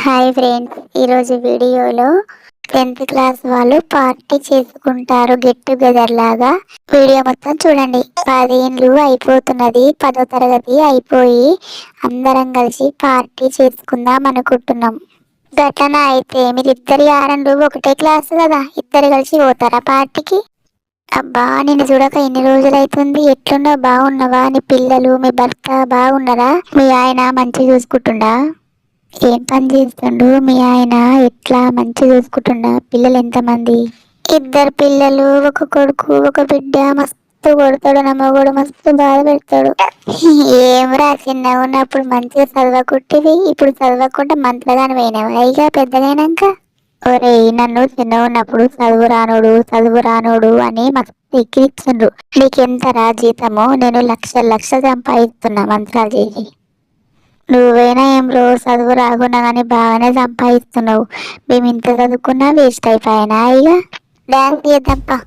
Hi friends, ఈరోజు వీడియోలో 10th class వాళ్ళు పార్టీ చేసుకుంటారు గెట్ టుగెదర్ లాగా. వీడియో మొత్తం చూడండి. 10 ఏళ్ళు అయిపోతున్నది, 10వ తరగతి అయిపోయి అందరం కలిసి పార్టీ చేసుకుందాం అనుకుంటున్నాం. గట్లన అయితే మీరిద్దరి ఆరండు ఒకటే క్లాసు కదా, ఇద్దరు కలిసి పోతారా పార్టీకి? అబ్బా, నిన్ను చూడక ఎన్ని రోజులు అవుతుంది. ఎట్లున్నావు? బాగున్నావా? నీ పిల్లలు, మీ భర్త బాగున్నారా? మీ ఆయన మంచిగా చూసుకుంటుండా? ఏం పని చేస్తుండు మీ ఆయన? ఎట్లా మంచి చూసుకుంటుండా? పిల్లలు ఎంతమంది? ఇద్దరు పిల్లలు, ఒక కొడుకు ఒక బిడ్డ. మస్తు కొడతాడు నా మగోడు, మస్తు బాధ పెడతాడు. ఏం రా, చిన్నగా ఉన్నప్పుడు మంచిగా చదవకుంటివి, ఇప్పుడు చదవకుండా మంత్రగాని పోయినావా ఇక పెద్దగైనాక? ఒరే, నన్ను చిన్నగా ఉన్నప్పుడు చదువు రానోడు అని మస్తు ఎక్కిరిచ్చిండ్రు. నీకెంతరా జీతము? నేను లక్షలు సంపాదిస్తున్నా మంత్రాలు చేసి. నువ్వైనా ఏం రోజు చదువు రాకున్నా కానీ బాగానే సంపాదిస్తున్నావు. మేము ఇంత చదువుకున్నా వేస్ట్ అయిపోయినా ఇక. డాన్స్ చేద్దాంపా.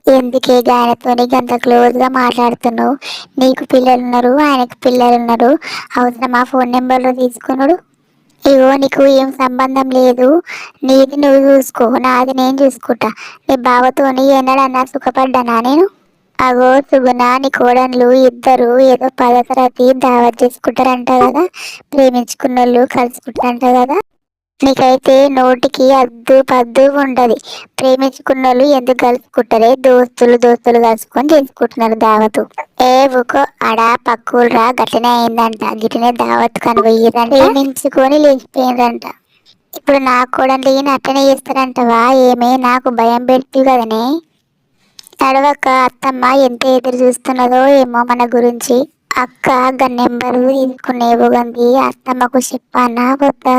ఎందుకే ఆయనతోని అంత క్లోజ్గా మాట్లాడుతున్నావు? నీకు పిల్లలు ఉన్నారు, ఆయనకు పిల్లలు ఉన్నారు. అవసరమా ఫోన్ నెంబర్లు తీసుకున్నాడు? ఇగో, నీకు ఏం సంబంధం లేదు. నీది నువ్వు చూసుకో, నాది నేను చూసుకుంటా. నీ బావతోని ఎన్నడన్నా సుఖపడ్డానా నేను? అగో సుగుణ, నీ కోడన్లు ఇద్దరు ఏదో 10వ తరగతి దావత్ చేసుకుంటారంట కదా, ప్రేమించుకున్నోళ్ళు కలుసుకుంటారంట కదా. నీకైతే నోటికి అద్దు పద్దు ఉండదు. ప్రేమించుకున్నోళ్ళు ఎందుకు కలుసుకుంటారే? దోస్తులు కలుసుకొని చేసుకుంటున్నారు దావతు. ఏ ఊకో, అడా పక్కులరా గట్లనే అయిందంట. గిట్లనే దావత్ కని పోయిరంట, ప్రేమించుకొని లేచిపోయినరంట. ఇప్పుడు నా కోడన్లు అట్టనే చేస్తారంటవా? ఏమే, నాకు భయం పెడుతుంది కదనే. నడవక అత్తమ్మ ఎంత ఎదురు చూస్తున్నదో ఏమో మన గురించి. అక్క నెంబరు తీసుకునేవు గంది అత్తమ్మకు చెప్పానా వద్దా?